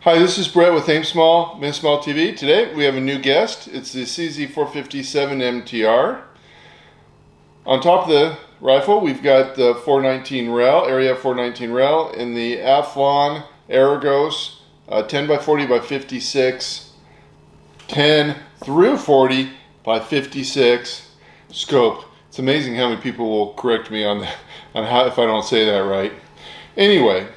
Hi, this is Brett with Aim Small, Min Small TV. Today we have a new guest. It's the CZ457 MTR. On top of the rifle, we've got the 419 rail, area 419 rail, in the Athlon Argos 10 by 40 by 56, 10 through 40 by 56 scope. It's amazing how many people will correct me on how if I don't say that right. Anyway,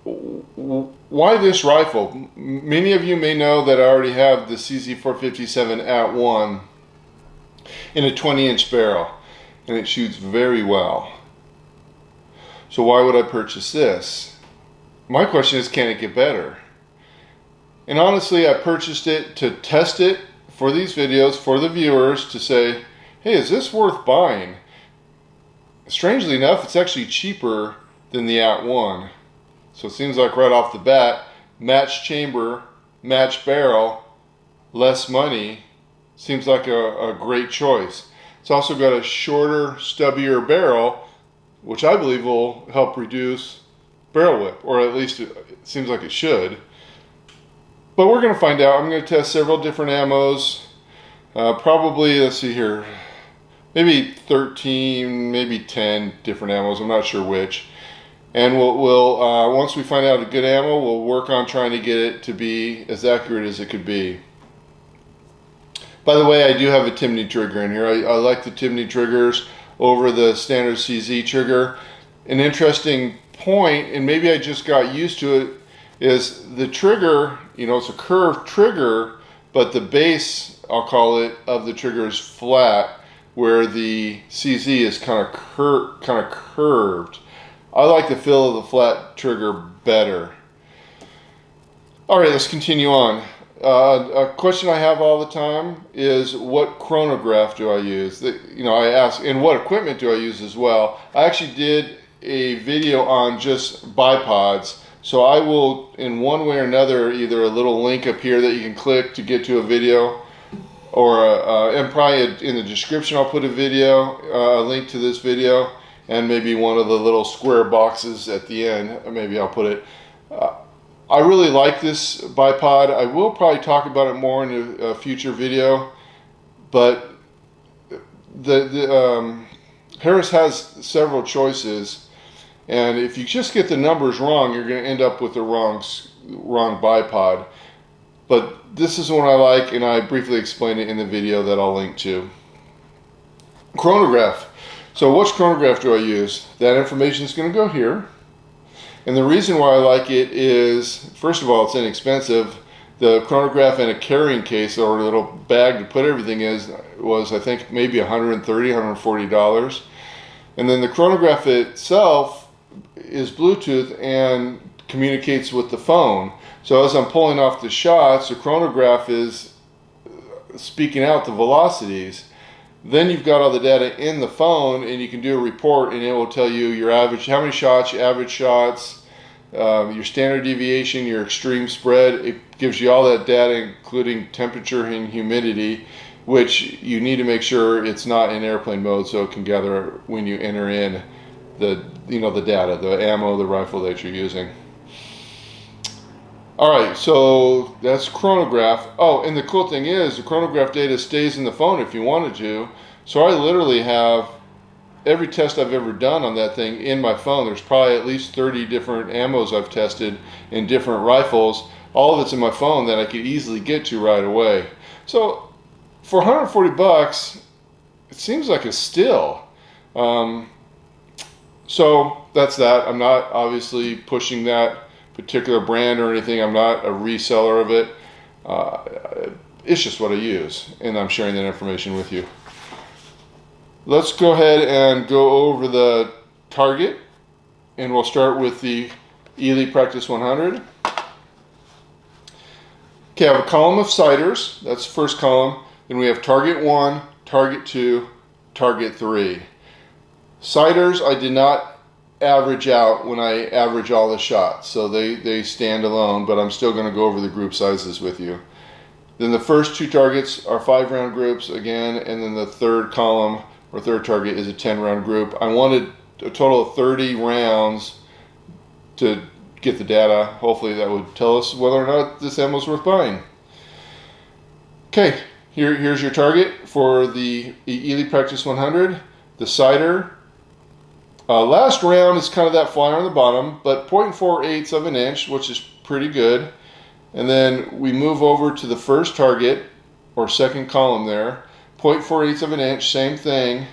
why this rifle? Many of you may know that I already have the CZ457 at 1 in a 20-inch barrel, and it shoots very well. So why would I purchase this? My question is, can it get better? And honestly, I purchased it to test it for these videos, for the viewers, to say, hey, is this worth buying? Strangely enough, it's actually cheaper than the at 1. So it seems like right off the bat, match chamber, match barrel, less money, seems like a great choice. It's also got a shorter, stubbier barrel, which I believe will help reduce barrel whip, or at least it seems like it should. But we're going to find out. I'm going to test several different ammos, probably, let's see here, maybe 13, maybe 10 different ammos, I'm not sure which. And we'll once we find out a good ammo, we'll work on trying to get it to be as accurate as it could be. By the way, I do have a Timney trigger in here. I like the Timney triggers over the standard CZ trigger. An interesting point, and maybe I just got used to it, is the trigger, you know, it's a curved trigger, but the base, I'll call it, of the trigger is flat, where the CZ is kind of curved. I like the feel of the flat trigger better. Alright, let's continue on. A question I have all the time is, what chronograph do I use? I ask, and what equipment do I use as well? I actually did a video on just bipods, so I will, in one way or another, either a little link up here that you can click to get to a video, or and probably in the description I'll put a link to this video, and maybe one of the little square boxes at the end, maybe I'll put it. I really like this bipod. I will probably talk about it more in a future video, but Harris has several choices, and if you just get the numbers wrong, you're going to end up with the wrong bipod. But this is one I like, and I briefly explained it in the video that I'll link to. Chronograph. So which chronograph do I use? That information is going to go here. And the reason why I like it is, first of all, it's inexpensive. The chronograph in a carrying case, or a little bag to put everything in, was I think maybe $130, $140. And then the chronograph itself is Bluetooth and communicates with the phone. So as I'm pulling off the shots, the chronograph is speaking out the velocities. Then you've got all the data in the phone, and you can do a report, and it will tell you your average, how many shots, your average shots, your standard deviation, your extreme spread. It gives you all that data, including temperature and humidity, which you need to make sure it's not in airplane mode, so it can gather when you enter in the data, the ammo, the rifle that you're using. Alright, so that's chronograph. Oh, and the cool thing is, the chronograph data stays in the phone if you wanted to. So I literally have every test I've ever done on that thing in my phone. There's probably at least 30 different ammos I've tested in different rifles. All of it's in my phone that I could easily get to right away. So for 140 bucks, it seems like a steal. So that's that. I'm not obviously pushing that particular brand or anything. I'm not a reseller of it. It's just what I use, and I'm sharing that information with you. Let's go ahead and go over the target, and we'll start with the ELEY Practice 100. Okay, I have a column of sighters. That's the first column. Then we have target 1, target 2, target 3. Sighters I did not average out when I average all the shots, so they stand alone, but I'm still going to go over the group sizes with you. Then the first two targets are 5-round groups again, and then the third column or third target is a 10-round group. I wanted a total of 30 rounds to get the data. Hopefully that would tell us whether or not this ammo is worth buying. Okay, here's your target for the ELEY Practice 100. The sighter. Last round is kind of that flyer on the bottom, but 0.48 of an inch, which is pretty good. And then we move over to the first target, or second column there. 0.48 of an inch, same thing.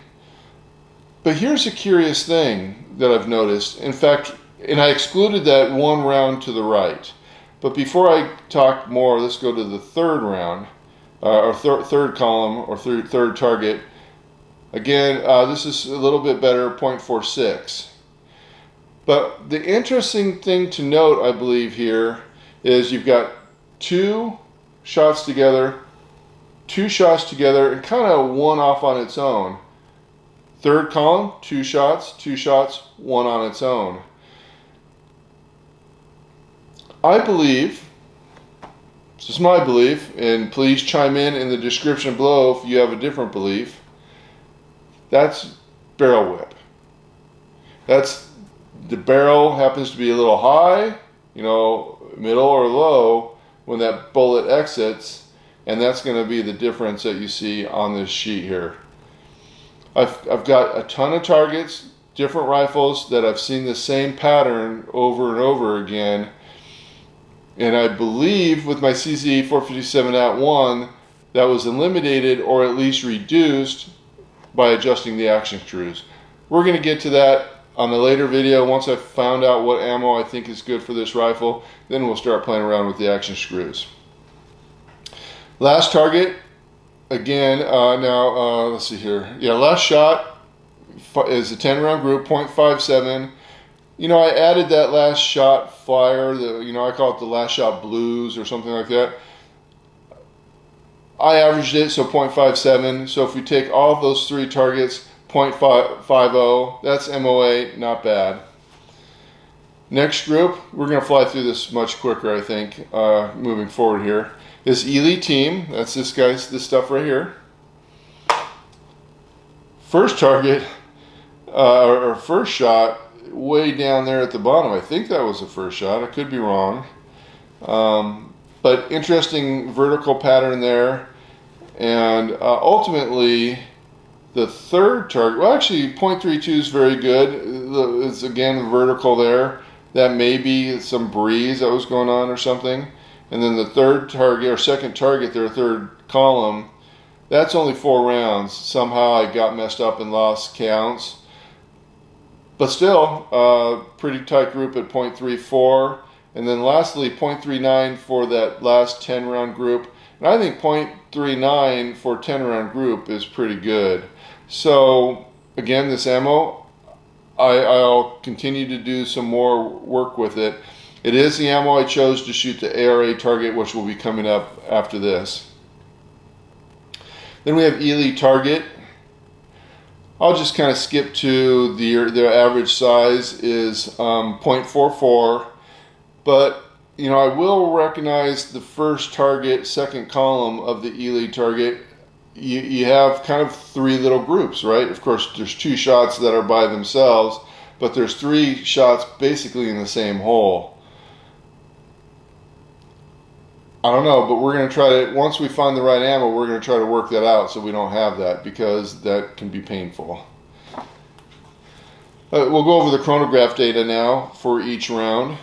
But here's a curious thing that I've noticed. In fact, and I excluded that one round to the right. But before I talk more, let's go to the third round, or third column, or third target. Again, this is a little bit better, 0.46. But the interesting thing to note, I believe, here is you've got two shots together, and kind of one off on its own. Third column, two shots, one on its own. I believe, this is my belief, and please chime in the description below if you have a different belief, that's barrel whip. That's the barrel happens to be a little high, you know, middle or low when that bullet exits, and that's going to be the difference that you see on this sheet here. I've got a ton of targets, different rifles that I've seen the same pattern over and over again, and I believe with my CZ457-1 that was eliminated or at least reduced by adjusting the action screws. We're going to get to that on a later video. Once I've found out what ammo I think is good for this rifle, then we'll start playing around with the action screws. Last target, again, let's see here. Yeah, last shot is a 10 round group, 0.57. You know, I added that last shot flyer, I call it the last shot blues or something like that. I averaged it, so 0.57. So if we take all of those three targets, 0.50, that's MOA, not bad. Next group, we're going to fly through this much quicker, I think, moving forward here, is ELEY Team. That's this stuff right here. First target, or first shot, way down there at the bottom. I think that was the first shot. I could be wrong. But interesting vertical pattern there. And ultimately, the third target, well, actually 0.32 is very good. It's again vertical there. That may be some breeze that was going on or something. And then the third target, or second target there, third column, that's only 4 rounds. Somehow I got messed up and lost counts. But still, pretty tight group at 0.34. And then lastly, 0.39 for that last 10 round group. And I think 0.39 for 10 round group is pretty good. So again, this ammo, I'll continue to do some more work with it. It is the ammo I chose to shoot the ARA Target, which will be coming up after this. Then we have ELEY Target. I'll just kind of skip to their average size is 0.44, but you know, I will recognize the first target, second column of the ELEY Target. You have kind of 3 little groups, right? Of course, there's 2 shots that are by themselves, but there's 3 shots basically in the same hole. I don't know, but we're going to try to, once we find the right ammo, we're going to try to work that out so we don't have that, because that can be painful. We'll go over the chronograph data now for each round.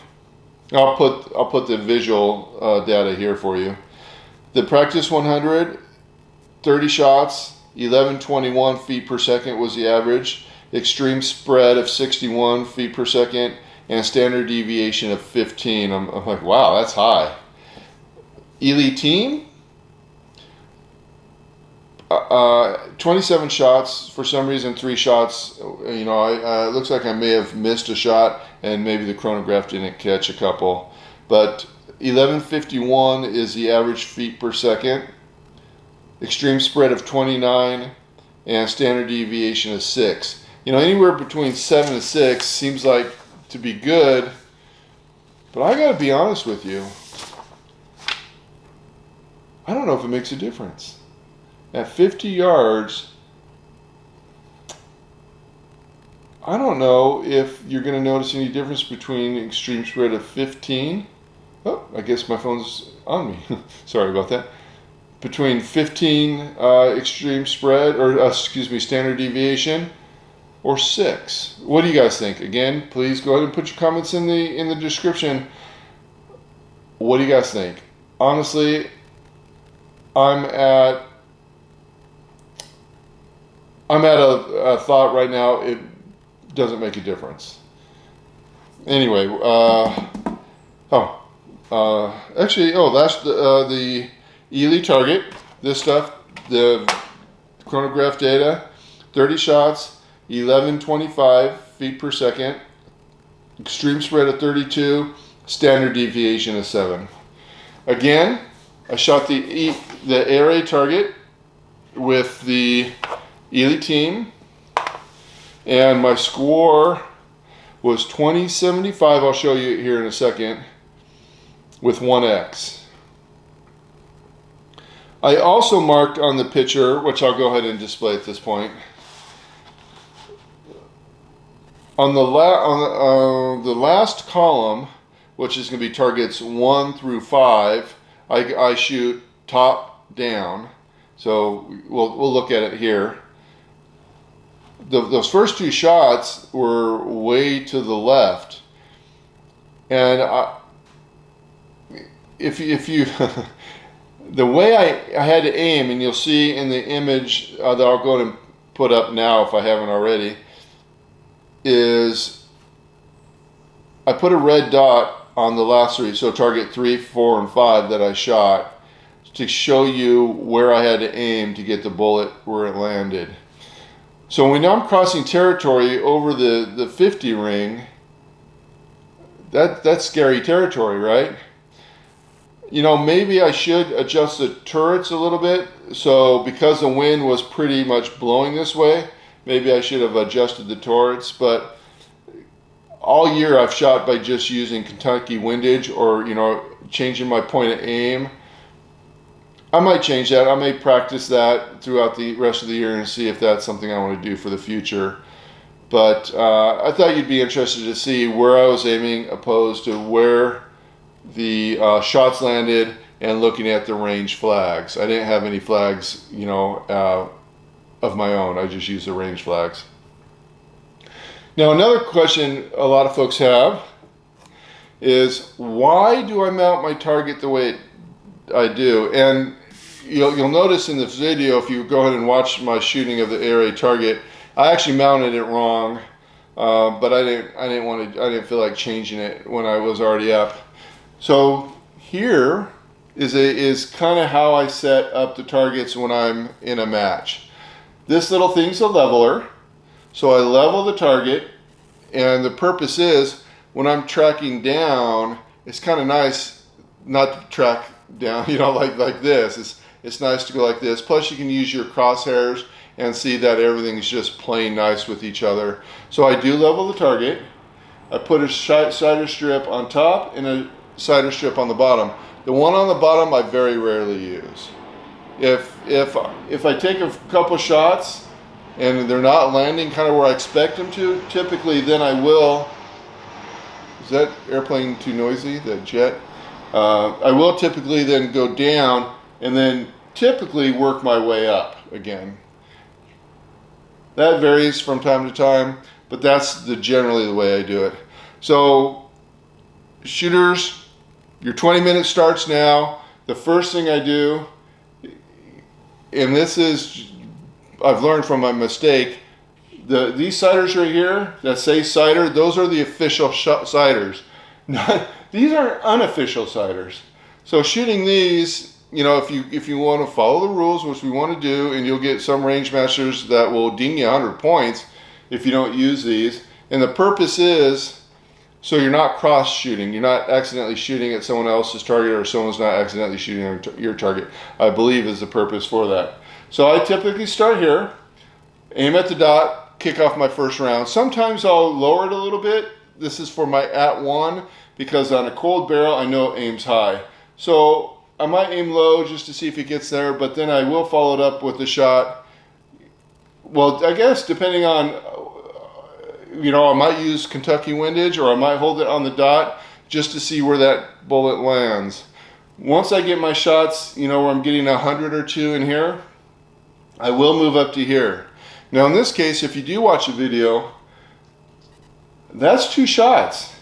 I'll put the visual data here for you. The practice 100, 30 shots, 1121 feet per second was the average. Extreme spread of 61 feet per second, and standard deviation of 15. I'm like, wow, that's high. ELEY Team, 27 shots. For some reason, 3 shots. You know, it looks like I may have missed a shot, and maybe the chronograph didn't catch a couple. But 1151 is the average feet per second. Extreme spread of 29, and standard deviation of 6. You know, anywhere between 7 and 6 seems like to be good, but I gotta be honest with you, I don't know if it makes a difference. At 50 yards, I don't know if you're going to notice any difference between extreme spread of 15. Oh, I guess my phone's on me. Sorry about that. Between 15 extreme spread, or excuse me, standard deviation, or 6. What do you guys think? Again, please go ahead and put your comments in the description. What do you guys think? Honestly, I'm at a thought right now. It doesn't make a difference. Anyway, that's the ELEY target. This stuff, the chronograph data, 30 shots, 1125 feet per second, extreme spread of 32, standard deviation of 7. Again, I shot the ARA target with the ELEY team, and my score was 2075. I'll show you here in a second with 1x. I also marked on the picture, which I'll go ahead and display at this point. On the last column, which is going to be targets 1 through 5, I shoot top down. So we'll look at it here. Those first 2 shots were way to the left, and if you the way I had to aim, and you'll see in the image that I'll go ahead and put up now if I haven't already, is I put a red dot on the last 3, so target 3, 4, and 5 that I shot, to show you where I had to aim to get the bullet where it landed. So when I'm crossing territory over the 50 ring, that's scary territory, right? You know, maybe I should adjust the turrets a little bit. So because the wind was pretty much blowing this way, maybe I should have adjusted the turrets. But all year I've shot by just using Kentucky windage, or, you know, changing my point of aim. I might change that. I may practice that throughout the rest of the year and see if that's something I want to do for the future. But I thought you'd be interested to see where I was aiming opposed to where the shots landed, and looking at the range flags. I didn't have any flags, you know, of my own. I just used the range flags. Now, another question a lot of folks have is, why do I mount my target the way I do? And you'll notice in this video, if you go ahead and watch my shooting of the ARA target, I actually mounted it wrong, but I didn't feel like changing it when I was already up. So here is kind of how I set up the targets when I'm in a match. This little thing's a leveler, so I level the target, and the purpose is when I'm tracking down, it's kind of nice not to track down, you know, like this. It's nice to go like this. Plus you can use your crosshairs and see that everything's just playing nice with each other. So I do level the target. I put a cider strip on top and a cider strip on the bottom. The one on the bottom I very rarely use. If I take a couple shots and they're not landing kind of where I expect them to, typically then I will. Is that airplane too noisy? The jet? I will typically then go down and then typically work my way up again. That varies from time to time, but that's generally the way I do it. So shooters, your 20 minutes starts now. The first thing I do, and this is, I've learned from my mistake, these ciders right here that say cider, those are the official ciders. These are unofficial ciders. So shooting these, you know, if you want to follow the rules, which we want to do, and you'll get some range masters that will ding you 100 points if you don't use these. And the purpose is so you're not cross shooting. You're not accidentally shooting at someone else's target, or someone's not accidentally shooting at your target, I believe is the purpose for that. So I typically start here, aim at the dot, kick off my first round. Sometimes I'll lower it a little bit. This is for my @1, because on a cold barrel I know it aims high. So I might aim low just to see if it gets there, but then I will follow it up with a shot. Well, I guess depending on you know, I might use Kentucky windage, or I might hold it on the dot just to see where that bullet lands. Once I get my shots, you know, where I'm getting 100 or 2 in here, I will move up to here. Now in this case, if you do watch a video, that's 2 shots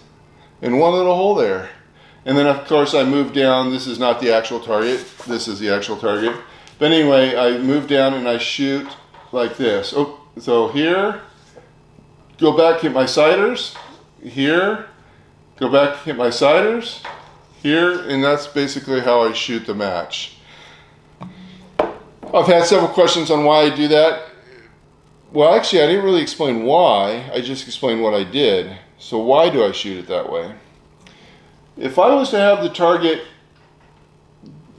in one little hole there. And then of course I move down. This is not the actual target. This is the actual target. But anyway, I move down and I shoot like this. Oh, so here, go back, hit my sighters. Here, go back, hit my sighters. Here, and that's basically how I shoot the match. I've had several questions on why I do that. Well, actually, I didn't really explain why. I just explained what I did. So why do I shoot it that way? If I was to have the target,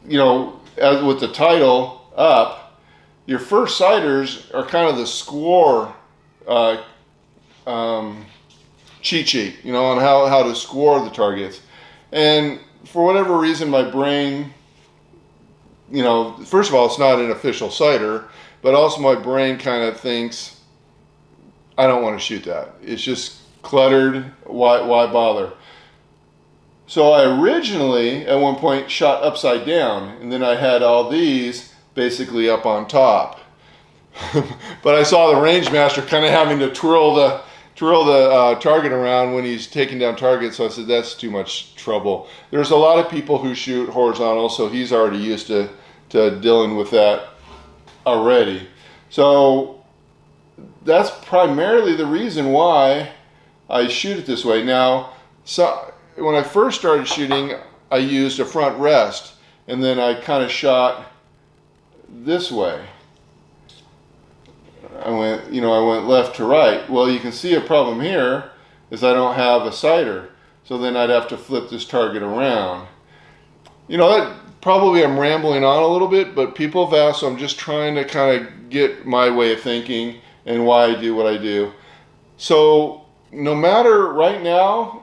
you know, as with the title up, your first sighters are kind of the score cheat sheet, you know, on how to score the targets. And for whatever reason, my brain, you know, first of all, it's not an official sighter, but also my brain kind of thinks, I don't want to shoot that. It's just cluttered. Why bother? So I originally, at one point, shot upside down, and then I had all these basically up on top. But I saw the range master kind of having to twirl the target around when he's taking down targets, so I said that's too much trouble. There's a lot of people who shoot horizontal, so he's already used to dealing with that already. So that's primarily the reason why I shoot it this way. Now, so when I first started shooting, I used a front rest, and then I kind of shot this way. I went left to right. Well, you can see a problem here is I don't have a sighter. So then I'd have to flip this target around. You know, that probably I'm rambling on a little bit, but people have asked, so I'm just trying to kind of get my way of thinking and why I do what I do. So no matter right now,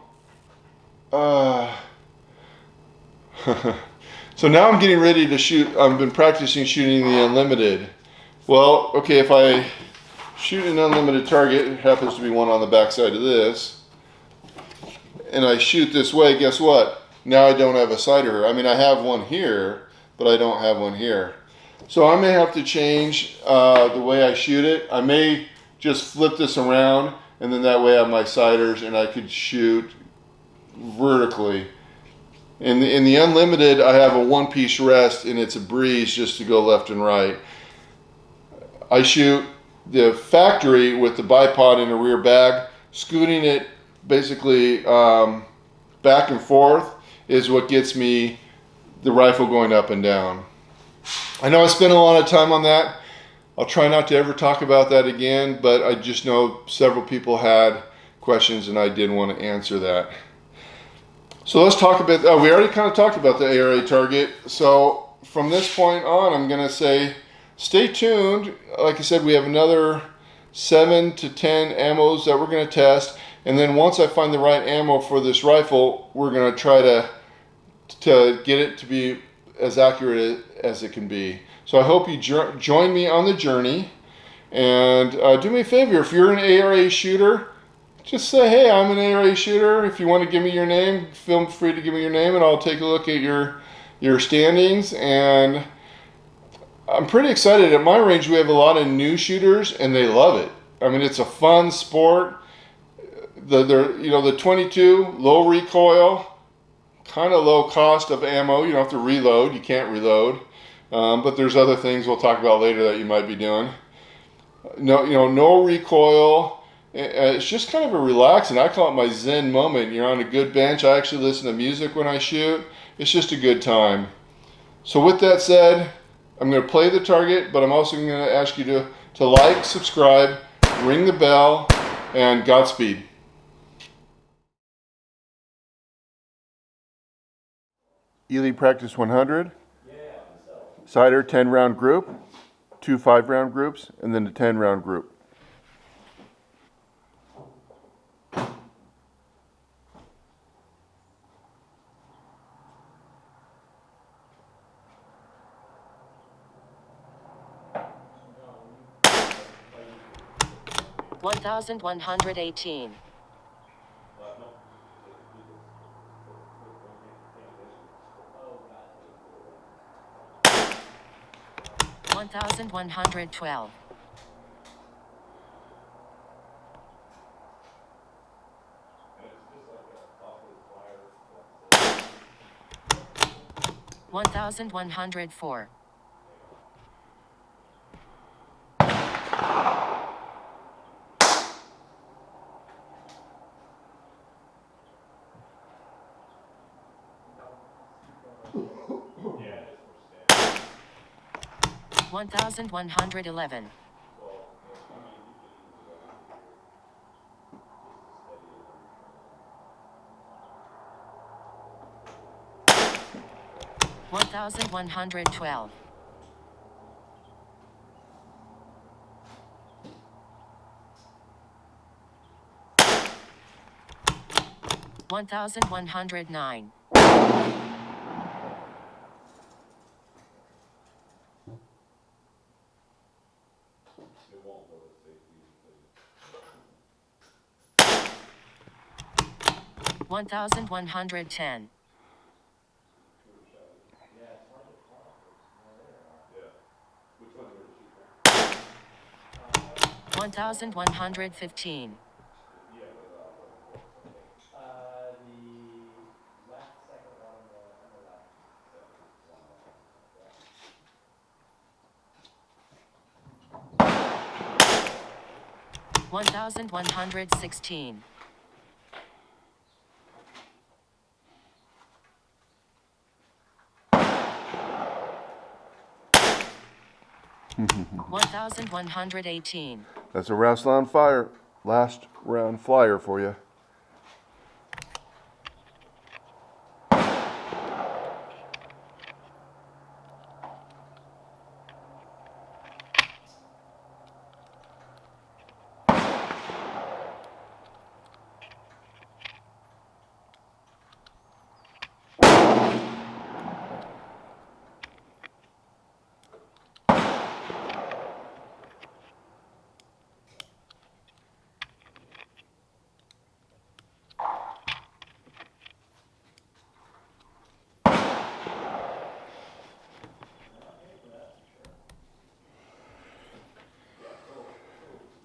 so now I'm getting ready to shoot. I've been practicing shooting the unlimited. Well, okay, if I shoot an unlimited target, it happens to be one on the back side of this, and I shoot this way, guess what? Now I don't have a sighter. I mean, I have one here, but I don't have one here. So I may have to change the way I shoot it. I may just flip this around, and then that way I have my sighters, and I could shoot vertically. In the unlimited, I have a one-piece rest, and it's a breeze just to go left and right. I shoot the factory with the bipod in a rear bag. Scooting it basically back and forth is what gets me the rifle going up and down. I know I spent a lot of time on that. I'll try not to ever talk about that again, but I just know several people had questions and I did want to answer that. So let's talk a bit. We already kind of talked about the ARA target. So from this point on, I'm going to say, stay tuned. Like I said, we have another 7 to 10 ammos that we're going to test. And then once I find the right ammo for this rifle, we're going to try to get it to be as accurate as it can be. So I hope you join me on the journey. And do me a favor, if you're an ARA shooter, just say, hey, I'm an ARA shooter. If you want to give me your name, feel free to give me your name, and I'll take a look at your standings. And I'm pretty excited. At my range, we have a lot of new shooters, and they love it. I mean, it's a fun sport. The 22, low recoil, kind of low cost of ammo. You don't have to reload. You can't reload. But there's other things we'll talk about later that you might be doing. No recoil. It's just kind of a relaxing. I call it my Zen moment. You're on a good bench. I actually listen to music when I shoot. It's just a good time. So with that said, I'm going to play the target, but I'm also going to ask you to like, subscribe, ring the bell, and Godspeed. Eley Practice 100. Sighter 10 round group, 2 5-round groups, and then a 10 round group. 1118. 1112. 1104. 1111. 1112. 1109. 1110. 1115. 1116. 1118. That's a last round flyer for you.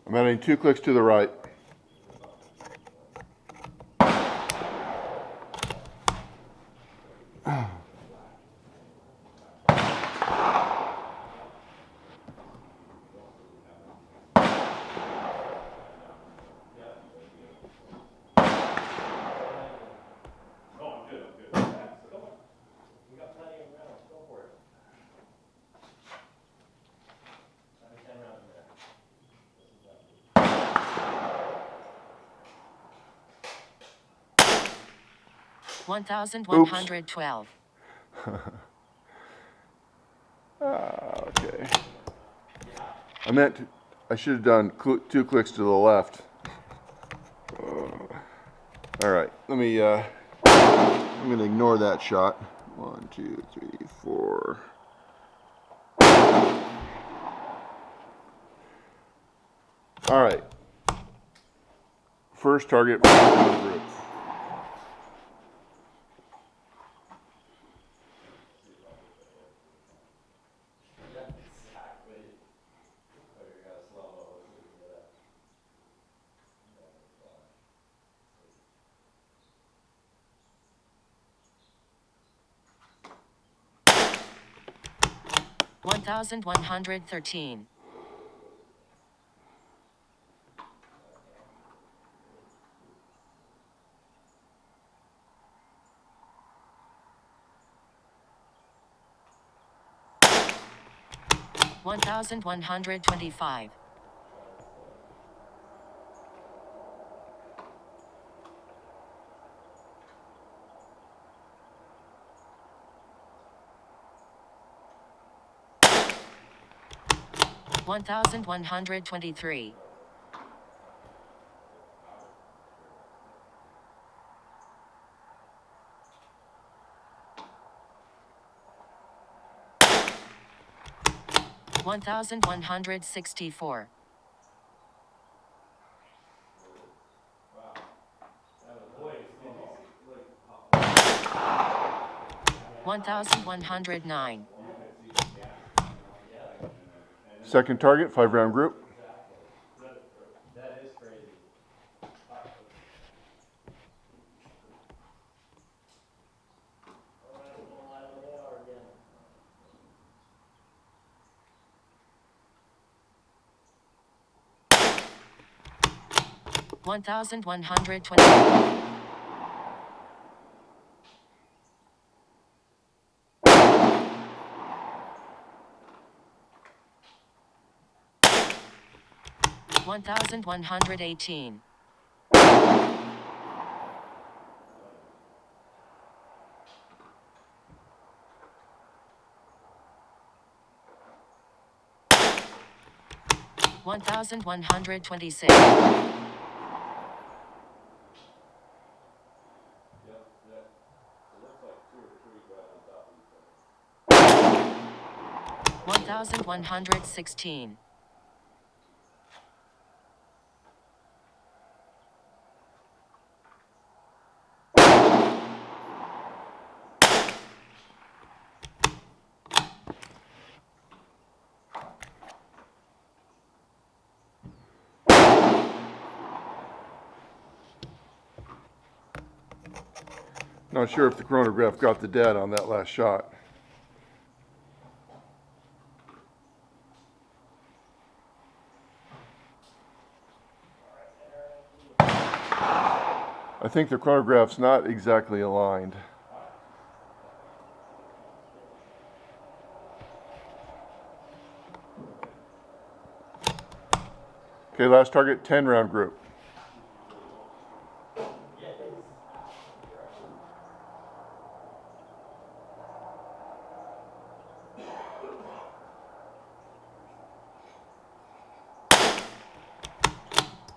I'm adding 2 clicks to the right. $1,112. Okay. I should have done 2 clicks to the left. All right, I'm going to ignore that shot. 1, 2, 3, 4. All right. First target for the group. $1,113. 1,125. 1,123. 1,164. 1109. Second target, 5-round group. That is crazy. 1120. 1118. 1126. 1116. 'Not sure if the chronograph got the data on that last shot. I think the chronograph's not exactly aligned. Okay, last target, 10-round group.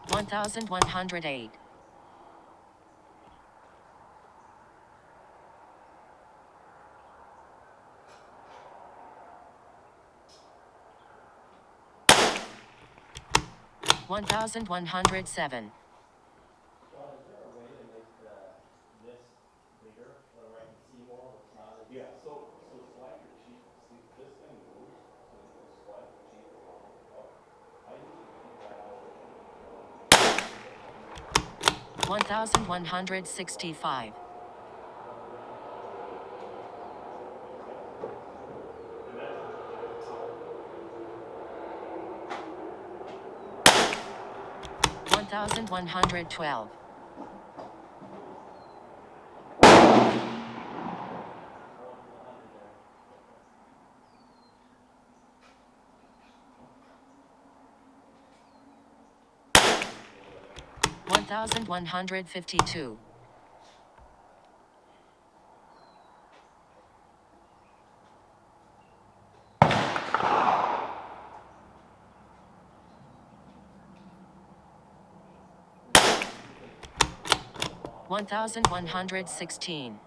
One 1108. 1107. John, is there a way to make this bigger where I can see more what's not as... Yeah, so slide your cheek. See, this thing moves, so you can slide the cheek along. I usually keep that out. 1165. 1112. 1152. 1116.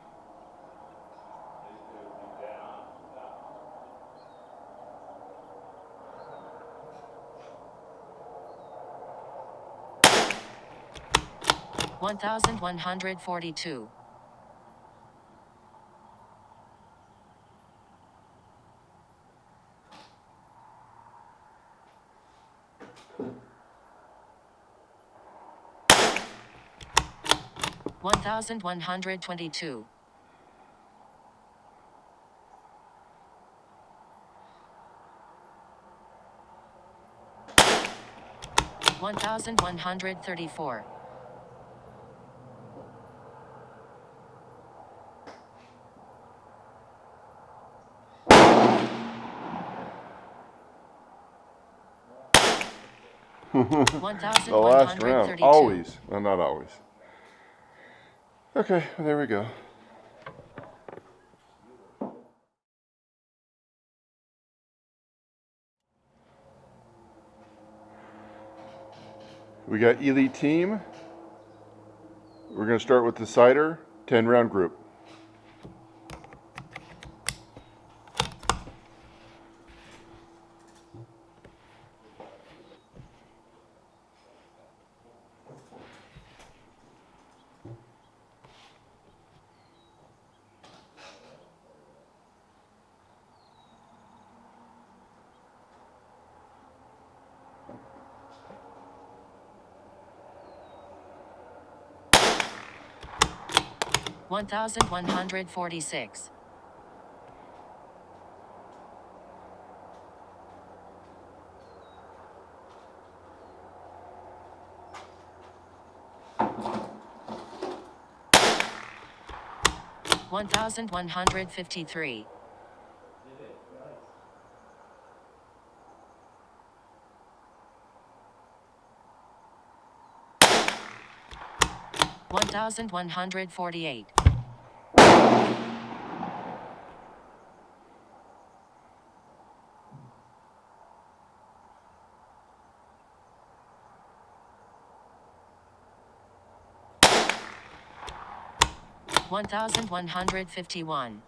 1142. 1122. 1134. The last round, always. Well, not always. Okay, well, there we go. We got ELEY team. We're going to start with the cider, 10-round group. 1146. 1153. 1148. 1151.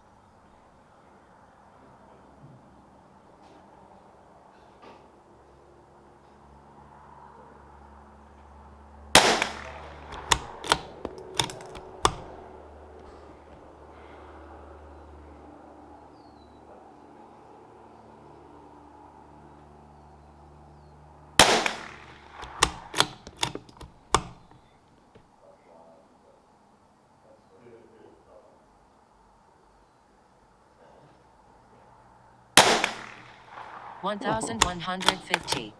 1150.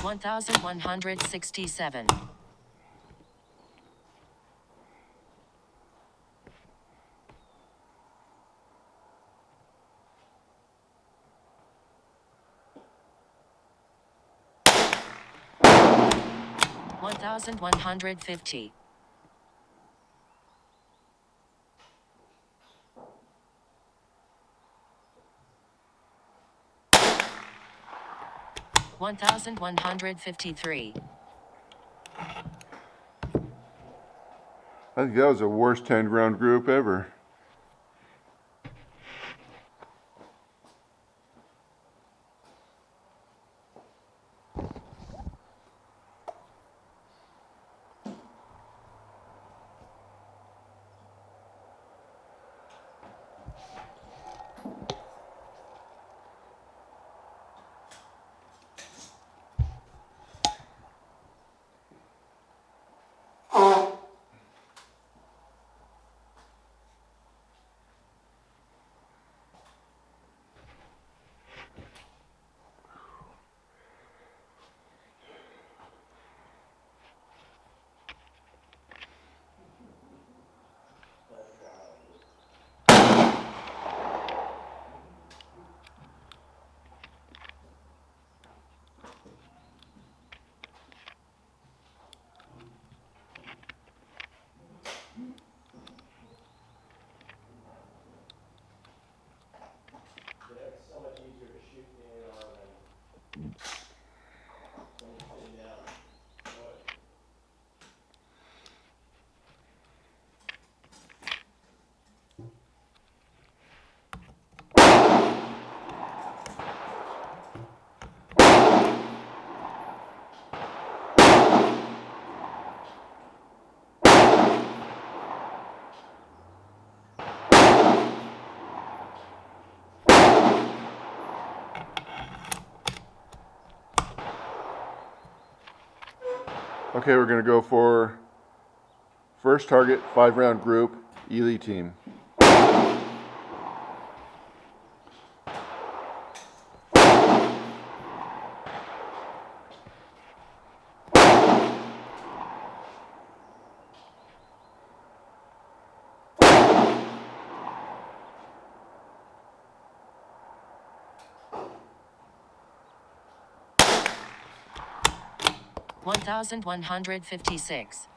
1167. 1150. 1153. I think that was the worst 10-round group ever. It's so much easier to shoot the AR than when you're sitting down. But 'Okay, we're going to go for first target, 5-round group, ELEY team. 1156.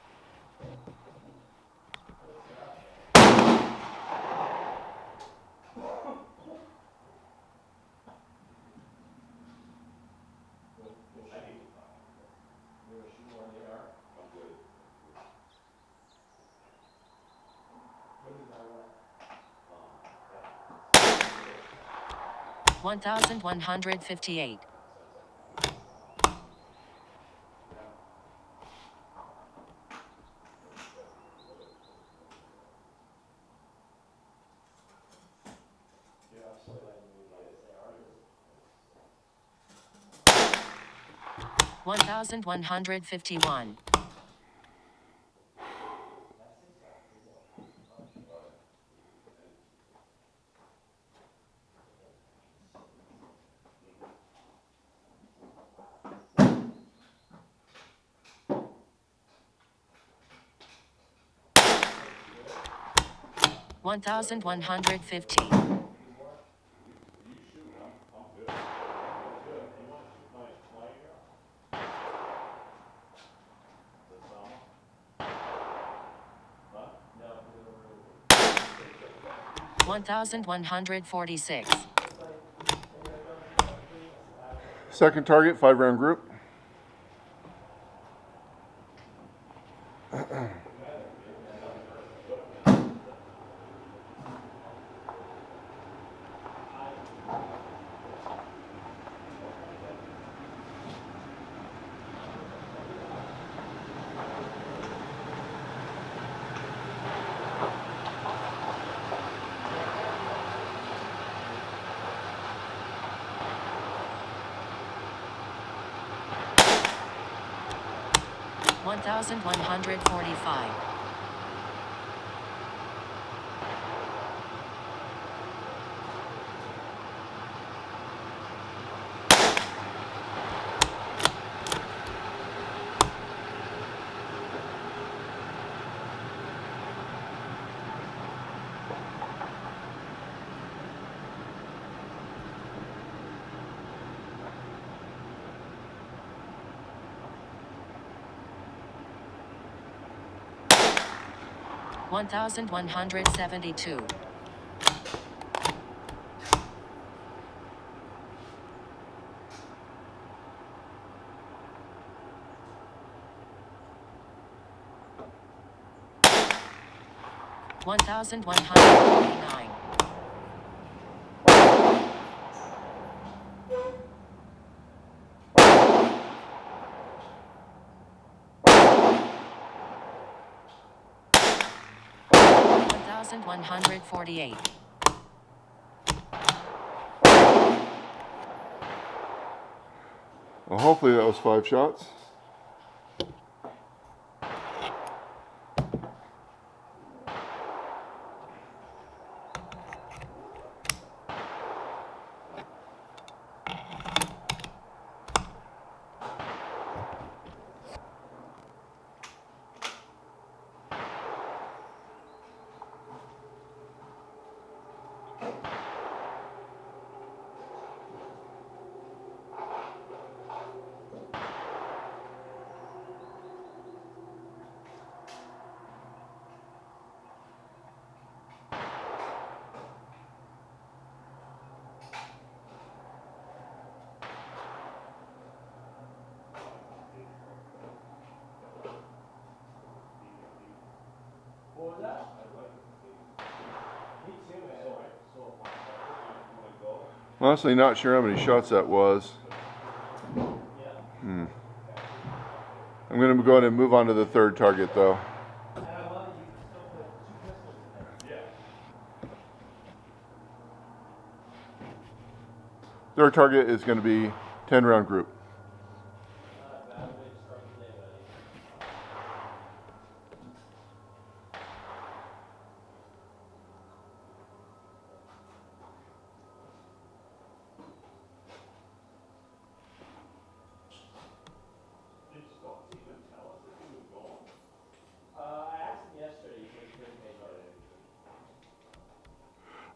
1158. 1151. 1150. No. 1146. Second target, 5-round group. One 1145. 1172. 1149. 1148. Well, hopefully that was 5 shots. What was that? Me too, man. Honestly, not sure how many shots that was. Yeah. I'm going to go ahead and move on to the third target, though. And I love that you can still put 2 pistols in there. Yeah. Third target is going to be 10-round group. Not a bad way to start the day, buddy.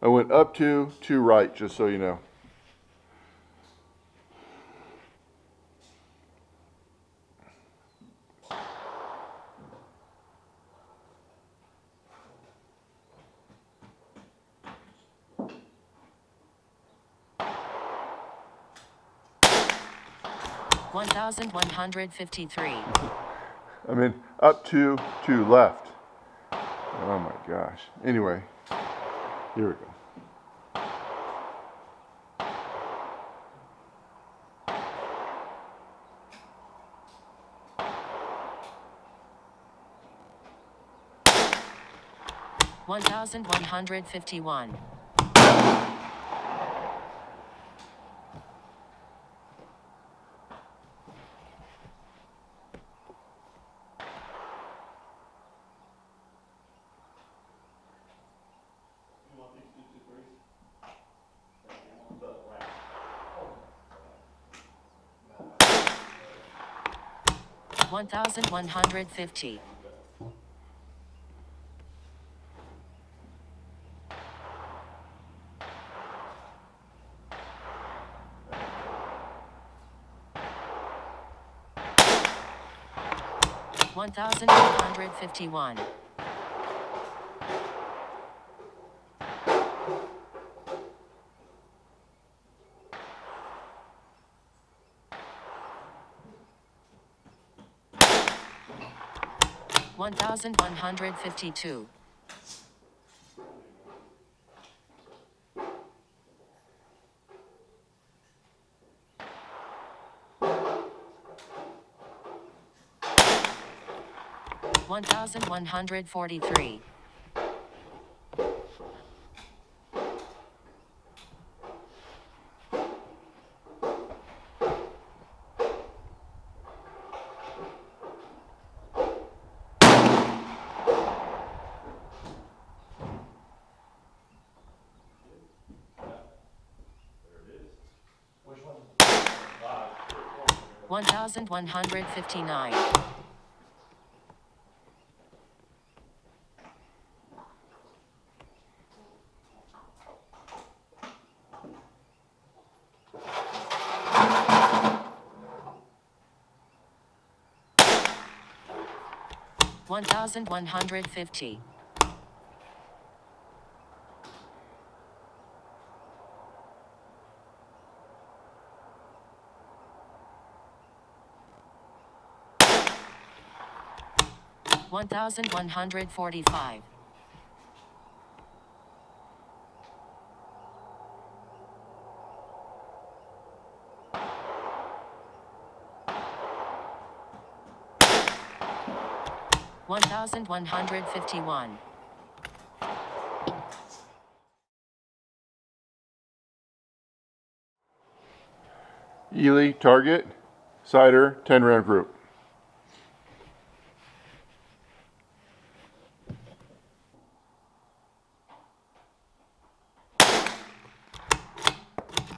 'I went up to right, just so you know. One 1153. I mean, up to left. Oh my gosh. Anyway, here we go. One 1151. 1150. 1151. 1152. 1143. 1159. 1150. 1145. 1151. 'Eley Target Cider 10 round group.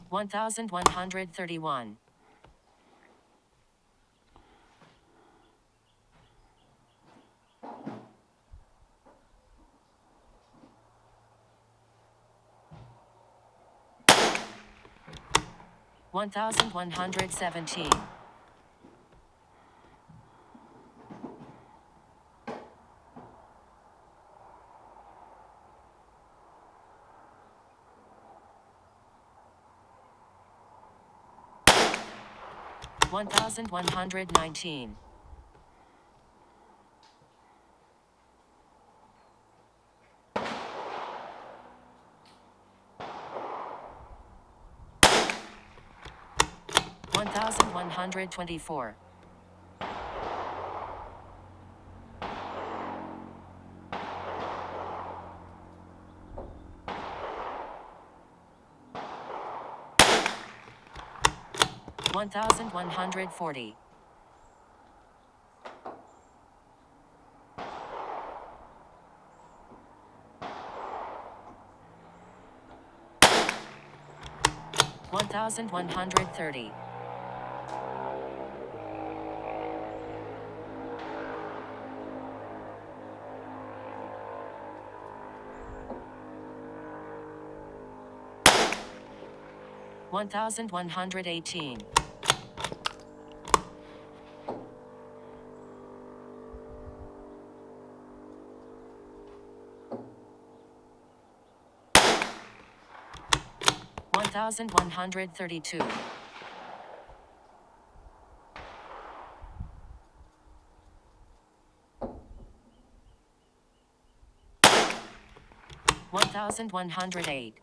One thousand 131. 1117. 1119. 1124. 1140. 1130. 1118. 1132. 1108.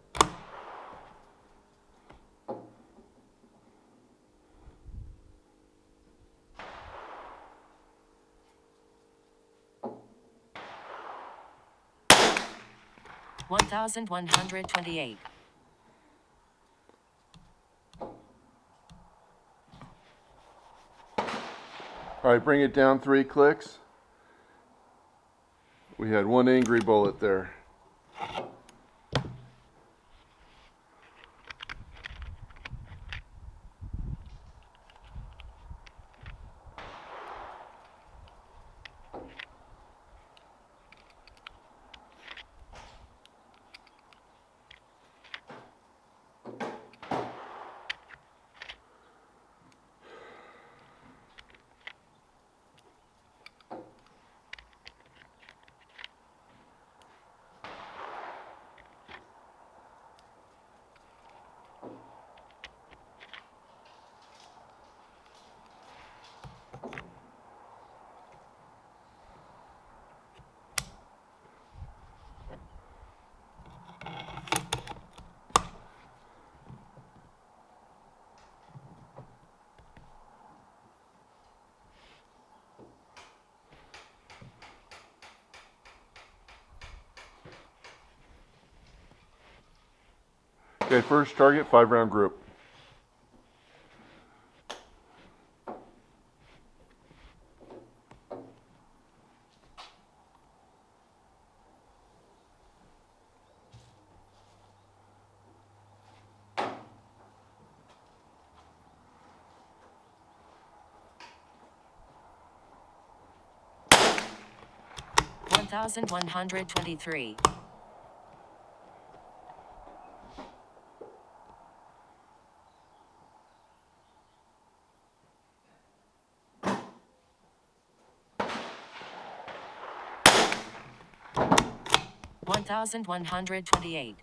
1128. 'All right, bring it down 3 clicks. We had one angry bullet there. Okay, first target, 5-round group. $1,123. 1,128.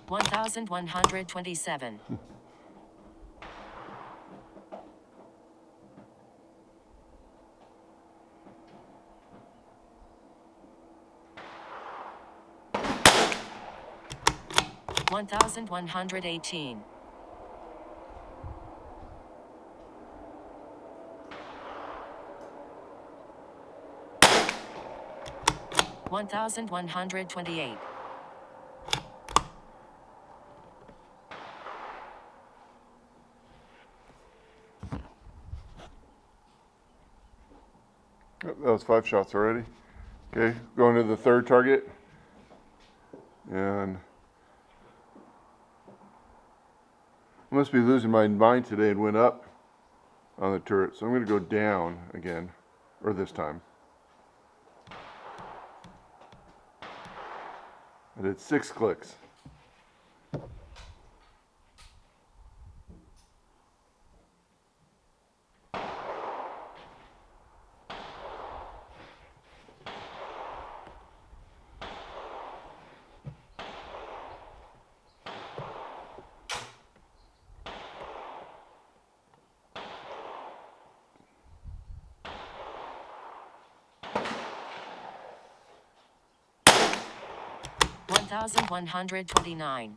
1,127. 1,118. 1,128. 'That was 5 shots already. Okay, going to the third target. And I must be losing my mind today and went up on the turret. So I'm going to go down again, or this time. I did 6 clicks. $1,129.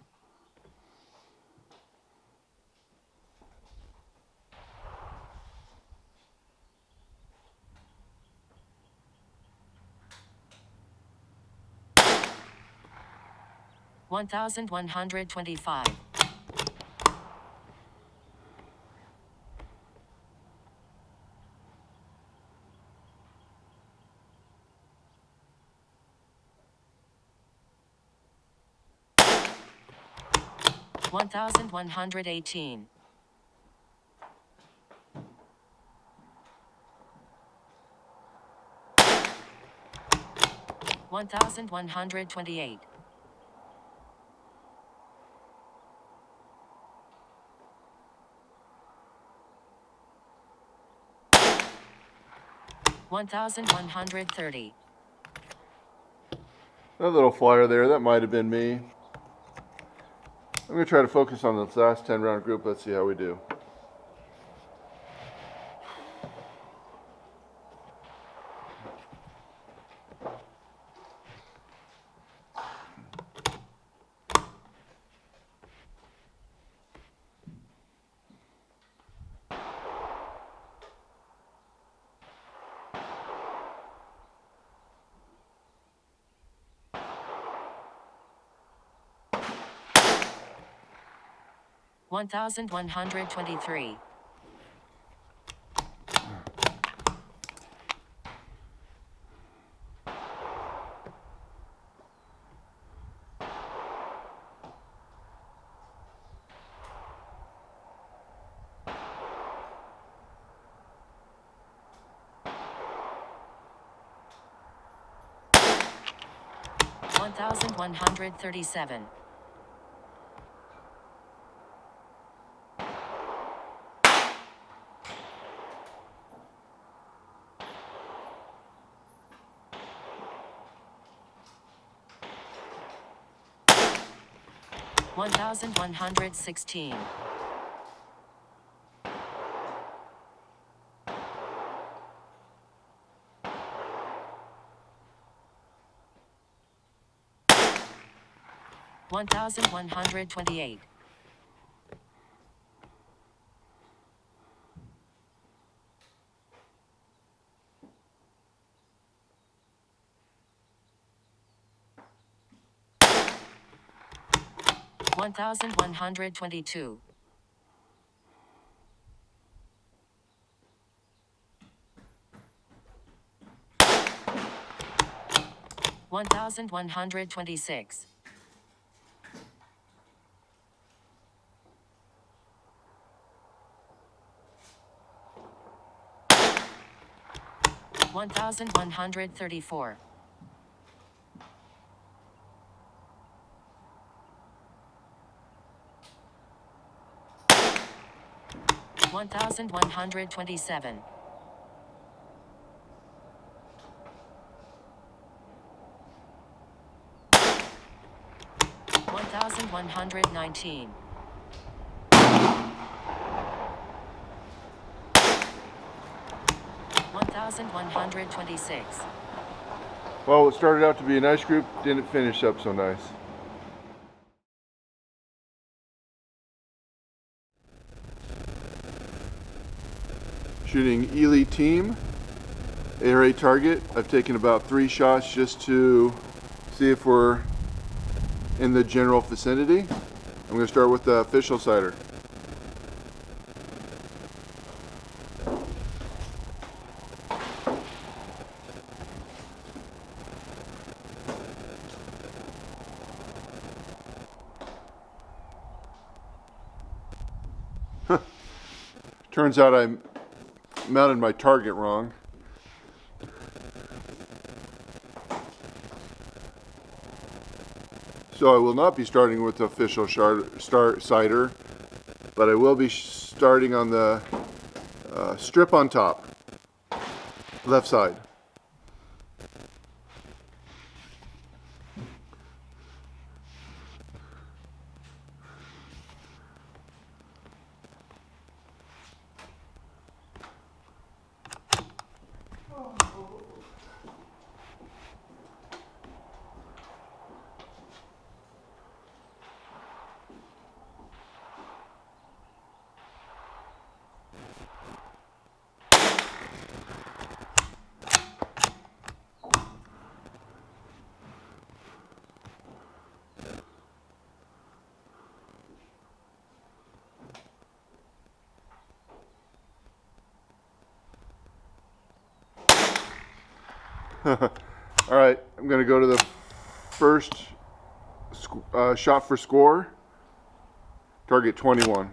1,125. 1,118. 1,128. 1,130. That little flyer there, that might have been me. I'm going to try to focus on this last 10-round group. Let's see how we do. $1,123. 1,137. 1,116. 1,128. 1122. 1126. 1134. 1127. 1119. 1126. Well, it started out to be a nice group, didn't finish up so nice. Shooting ELEY team, ARA Target. I've taken about 3 shots just to see if we're in the general vicinity. I'm going to start with the official sighter. Turns out I mounted my target wrong. So I will not be starting with the official sighter, but I will be starting on the strip on top, left side. All right, I'm going to go to the first shot for score, target 21.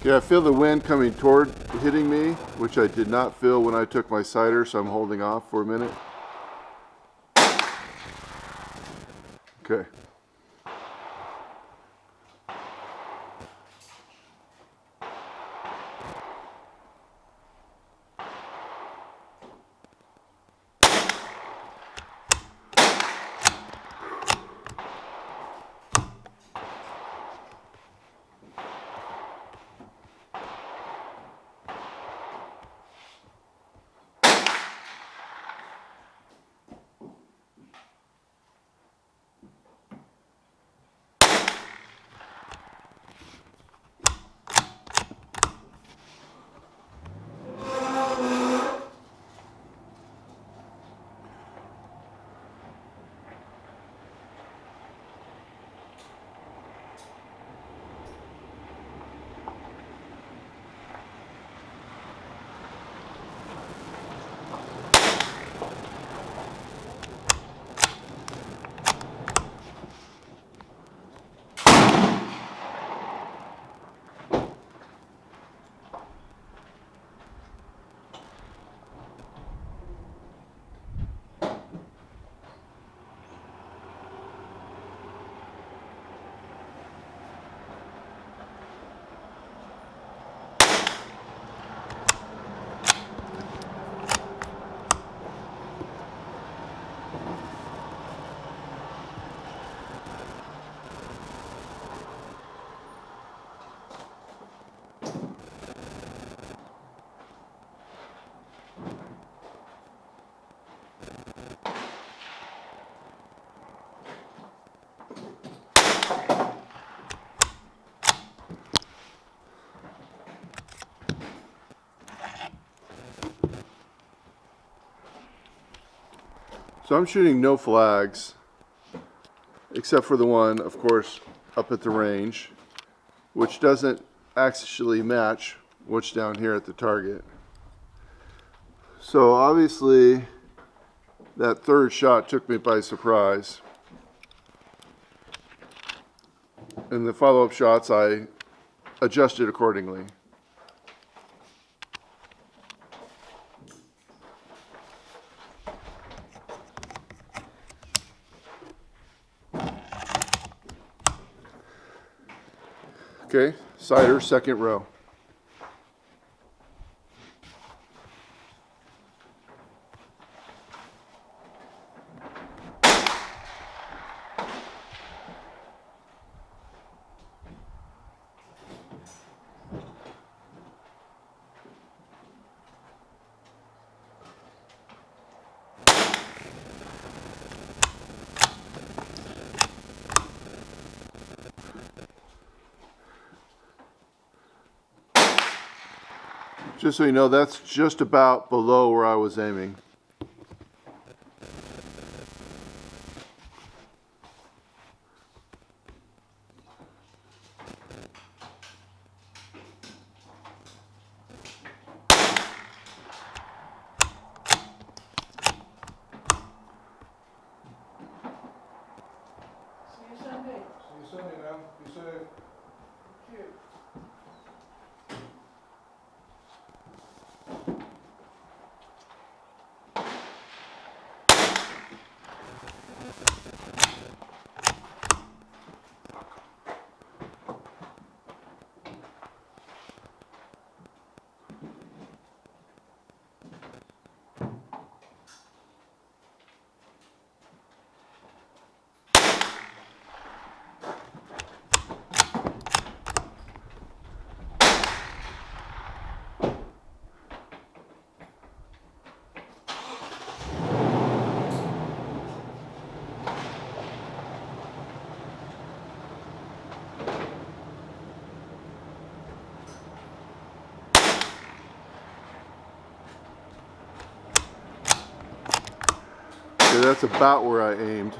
Yeah, I feel the wind coming toward hitting me, which I did not feel when I took my sighter, so I'm holding off for a minute. Okay. So I'm shooting no flags, except for the one, of course, up at the range, which doesn't actually match what's down here at the target. So obviously that third shot took me by surprise. And the follow-up shots I adjusted accordingly. Okay, sighter, second row. Just so you know, that's just about below where I was aiming. See you Sunday. See you Sunday, man. Be safe. Cheers. Okay, that's about where I aimed.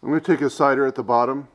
I'm going to take a sighter at the bottom.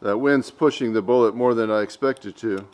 That wind's pushing the bullet more than I expected to.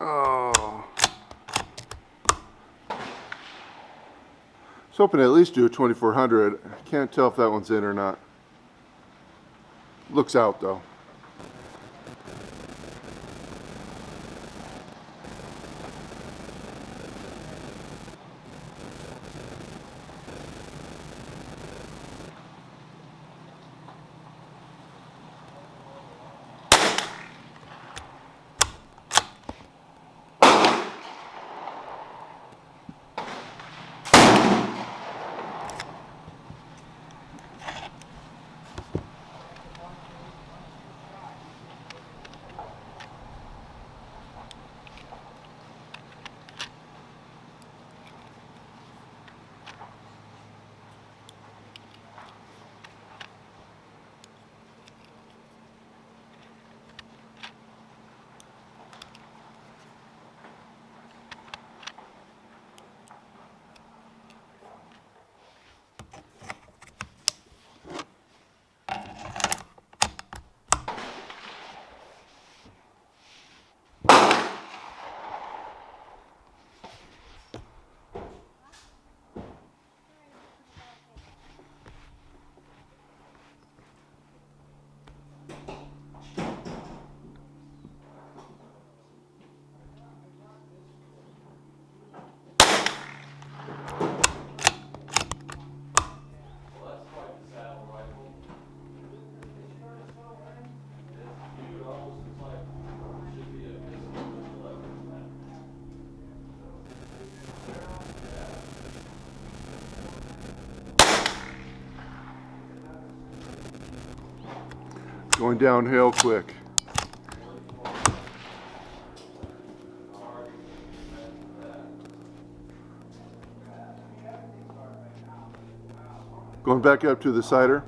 Oh. I was hoping to at least do a 2400. I can't tell if that one's in or not. Looks out though. Going downhill quick. Going back up to the cider.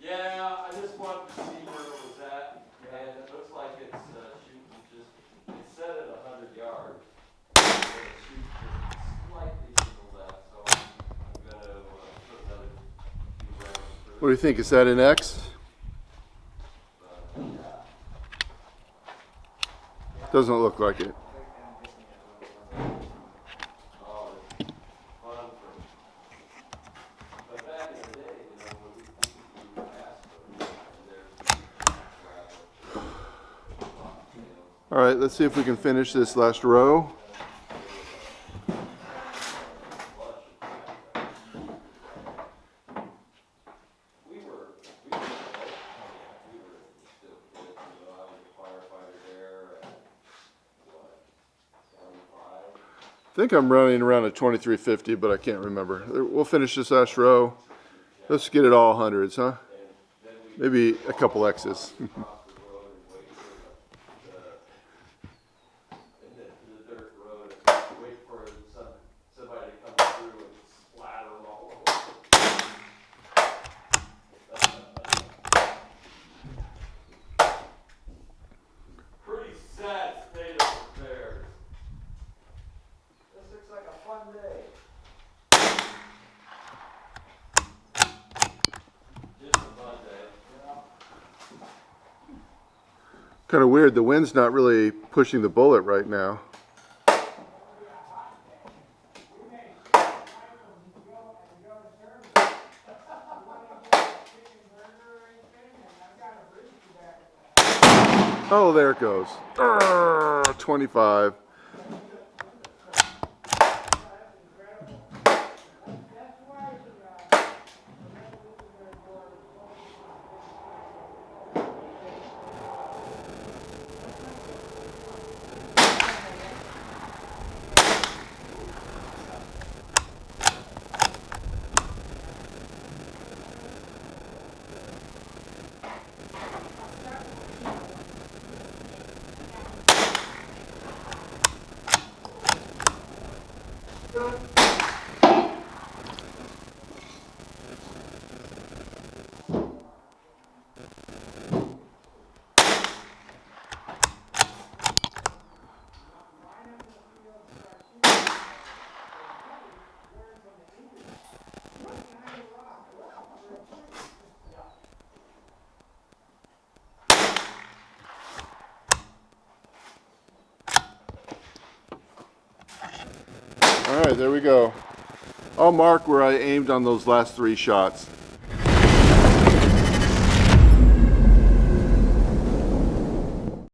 Yeah, I just wanted to see where it was at, and it looks like it's shooting just, it's set at 100 yards. It's shooting just slightly to the left, so I'm going to put another few rounds through. What do you think? Is that an X? Doesn't look like it. All right, let's see if we can finish this last row. I think I'm running around a 2350, but I can't remember. We'll finish this last row. Let's get it all hundreds, huh? Maybe a couple X's. Kind of weird, the wind's not really pushing the bullet right now. Oh, there it goes. 25. All right, there we go. I'll mark where I aimed on those last 3 shots.